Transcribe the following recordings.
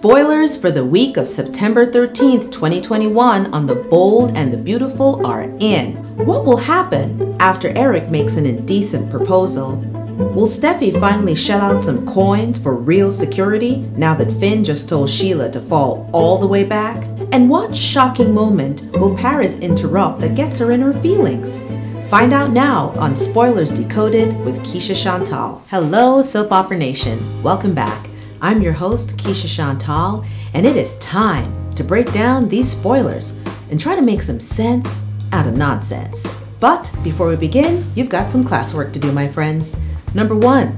Spoilers for the week of September 13th, 2021 on The Bold and the Beautiful are in. What will happen after Eric makes an indecent proposal? Will Steffi finally shell out some coins for real security now that Finn just told Sheila to fall all the way back? And what shocking moment will Paris interrupt that gets her in her feelings? Find out now on Spoilers Decoded with Keisha Chantal. Hello, Soap Opera Nation. Welcome back. I'm your host, Keisha Chantal, and it is time to break down these spoilers and try to make some sense out of nonsense. But before we begin, you've got some classwork to do, my friends. Number one,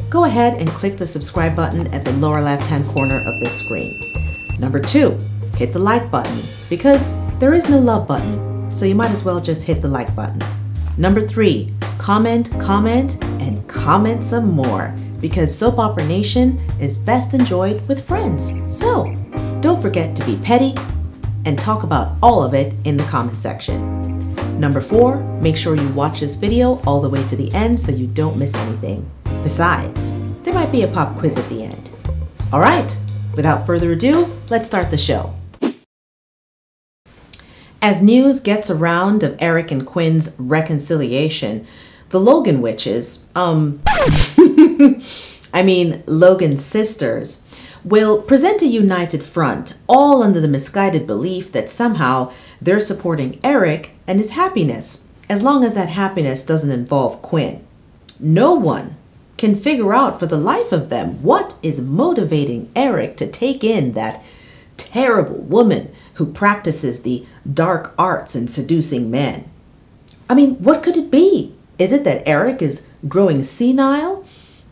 go ahead and click the subscribe button at the lower left-hand corner of this screen. Number two, hit the like button because there is no love button, so you might as well just hit the like button. Number three, comment, and comment some more because Soap Opera Nation is best enjoyed with friends. So don't forget to be petty and talk about all of it in the comment section. Number four, make sure you watch this video all the way to the end so you don't miss anything. Besides, there might be a pop quiz at the end. All right, without further ado, let's start the show. As news gets around of Eric and Quinn's reconciliation, the Logan Witches, Logan's sisters, will present a united front, all under the misguided belief that somehow they're supporting Eric and his happiness, as long as that happiness doesn't involve Quinn. No one can figure out for the life of them what is motivating Eric to take in that terrible woman who practices the dark arts in seducing men. What could it be? Is it that Eric is growing senile?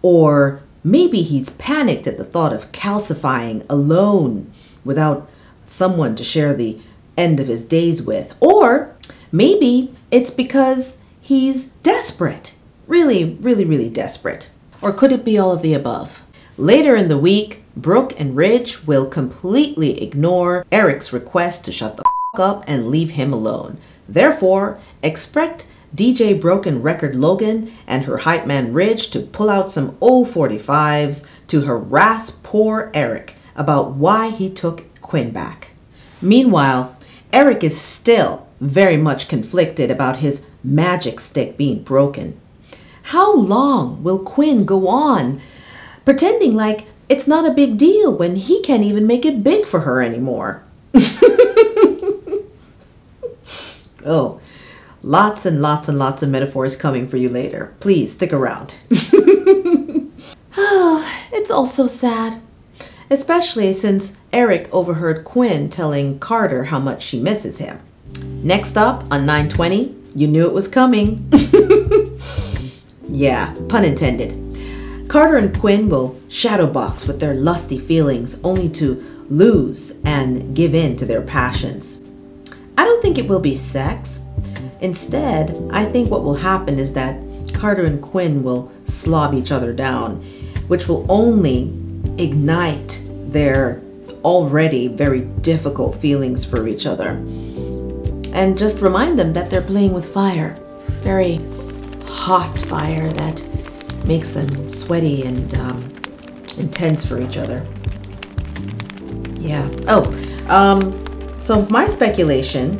Or maybe he's panicked at the thought of calcifying alone without someone to share the end of his days with. Or maybe it's because he's desperate. Really desperate. Or could it be all of the above? Later in the week, Brooke and Ridge will completely ignore Eric's request to shut the f*** up and leave him alone. Therefore, expect DJ Broken Record Logan and her hype man Ridge to pull out some old 45s to harass poor Eric about why he took Quinn back. Meanwhile, Eric is still very much conflicted about his magic stick being broken. How long will Quinn go on pretending like it's not a big deal when he can't even make it big for her anymore? Oh, lots and lots of metaphors coming for you later. Please stick around. Oh, it's all so sad. Especially since Eric overheard Quinn telling Carter how much she misses him. Next up on 9/20, you knew it was coming. Yeah, pun intended. Carter and Quinn will shadowbox with their lusty feelings only to lose and give in to their passions. I don't think it will be sex. Instead, I think what will happen is that Carter and Quinn will slob each other down, which will only ignite their already very difficult feelings for each other. And just remind them that they're playing with fire. Very hot fire that makes them sweaty and intense for each other. Yeah. So my speculation,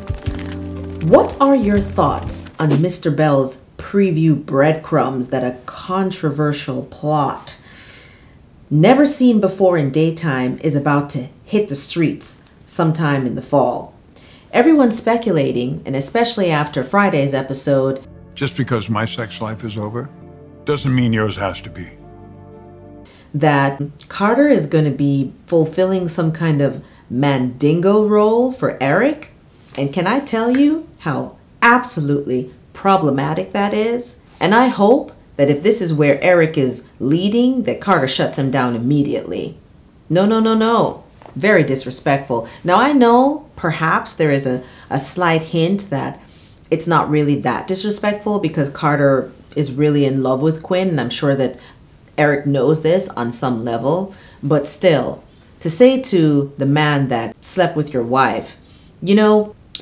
what are your thoughts on Mr. Bell's preview breadcrumbs that a controversial plot never seen before in daytime is about to hit the streets sometime in the fall? Everyone's speculating, and especially after Friday's episode, just because my sex life is over doesn't mean yours has to be, that Carter is going to be fulfilling some kind of mandingo role for Eric. And can I tell you how absolutely problematic that is? And I hope that if this is where Eric is leading, that Carter shuts him down immediately. No. Very disrespectful. Now I know perhaps there is a slight hint that it's not really that disrespectful because Carter is really in love with Quinn, and I'm sure that Eric knows this on some level. But still, to say to the man that slept with your wife,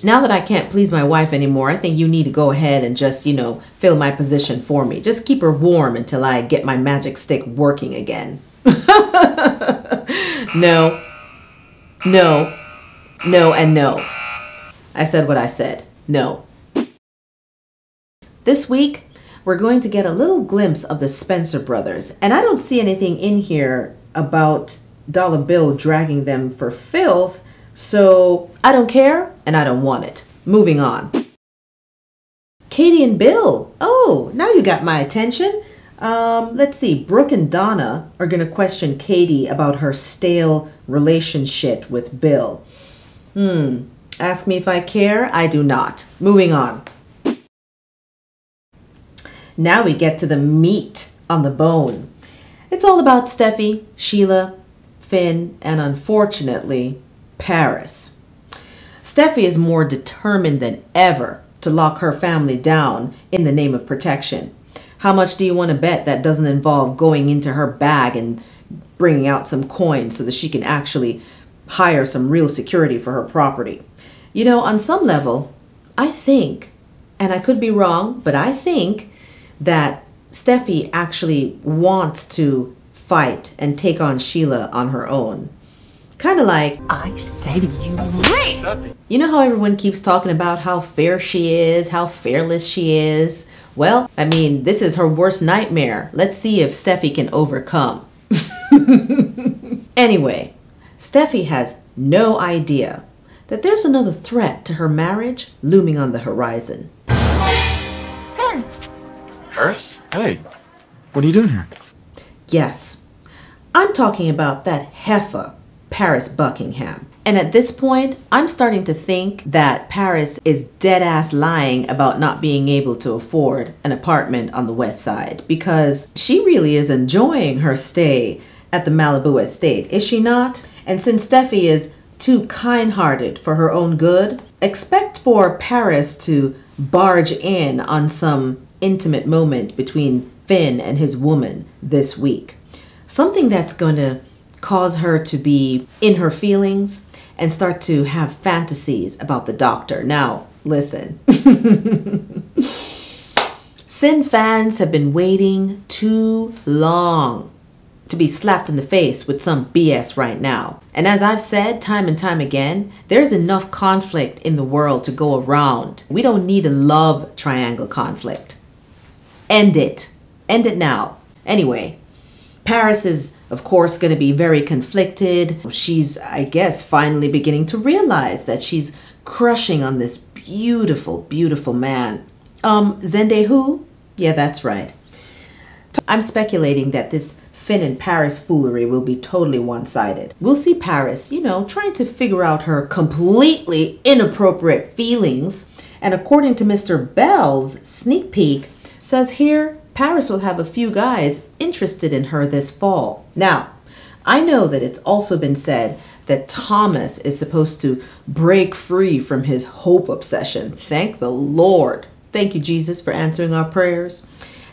now that I can't please my wife anymore, I think you need to go ahead and just, fill my position for me. Just keep her warm until I get my magic stick working again. No, No, no, and no. I said what I said. No. This week, we're going to get a little glimpse of the Spencer brothers. And I don't see anything in here about Dollar Bill dragging them for filth, so I don't care and I don't want it. Moving on. Katie and Bill. Oh, now you got my attention. Let's see. Brooke and Donna are going to question Katie about her stale relationship with Bill. Ask me if I care. I do not. Moving on. Now we get to the meat on the bone. It's all about Steffi, Sheila, Finn, and unfortunately, Paris. Steffi is more determined than ever to lock her family down in the name of protection. How much do you want to bet that doesn't involve going into her bag and bringing out some coins so that she can actually hire some real security for her property? You know, on some level, I think, and I could be wrong, but I think that Steffi actually wants to fight and take on Sheila on her own. Kind of like, I said you ran! You know how everyone keeps talking about how fair she is, how fearless she is? Well, I mean, this is her worst nightmare. Let's see if Steffi can overcome. Anyway, Steffi has no idea that there's another threat to her marriage looming on the horizon. Finn! Paris? Hey, what are you doing here? Yes, I'm talking about that heifer, Paris Buckingham. And at this point, I'm starting to think that Paris is dead-ass lying about not being able to afford an apartment on the west side, because she really is enjoying her stay at the Malibu estate, is she not? And since Steffi is too kind-hearted for her own good, expect for Paris to barge in on some intimate moment between Finn and his woman this week. Something that's going to cause her to be in her feelings and start to have fantasies about the doctor. Now, listen. Sin fans have been waiting too long to be slapped in the face with some BS right now. And as I've said time and time again, there's enough conflict in the world to go around. We don't need a love triangle conflict. End it. End it now. Anyway, Paris is, of course, going to be very conflicted. She's, I guess, finally beginning to realize that she's crushing on this beautiful, beautiful man. Zende who? Yeah, that's right. I'm speculating that this Finn and Paris foolery will be totally one-sided. We'll see Paris, you know, trying to figure out her completely inappropriate feelings. And according to Mr. Bell's sneak peek, says here, Paris will have a few guys interested in her this fall. Now, I know that it's also been said that Thomas is supposed to break free from his hope obsession. Thank the Lord. Thank you, Jesus, for answering our prayers.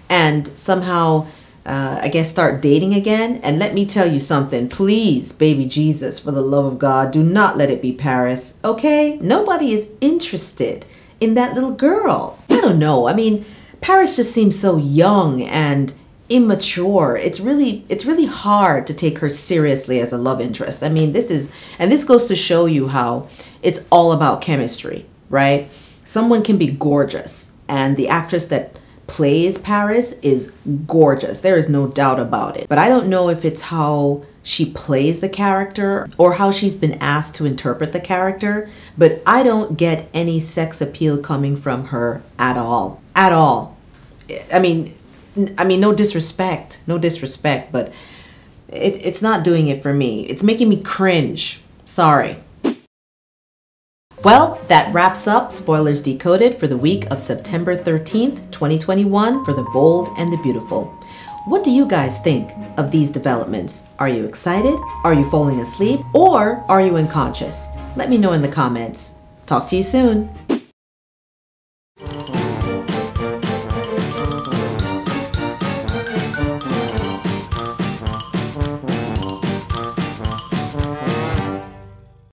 And somehow, I guess, start dating again. And let me tell you something. Please, baby Jesus, for the love of God, do not let it be Paris. Okay? Nobody is interested in that little girl. I don't know. I mean, Paris just seems so young and immature. It's really hard to take her seriously as a love interest. I mean, this goes to show you how it's all about chemistry, right? Someone can be gorgeous, and the actress that plays Paris is gorgeous. There is no doubt about it. But I don't know if it's how she plays the character or how she's been asked to interpret the character, but I don't get any sex appeal coming from her at all. At all. I mean, no disrespect, but it's not doing it for me. It's making me cringe. Sorry. Well, that wraps up Spoilers Decoded for the week of September 13th, 2021 for The Bold and the Beautiful. What do you guys think of these developments? Are you excited? Are you falling asleep? Or are you unconscious? Let me know in the comments. Talk to you soon.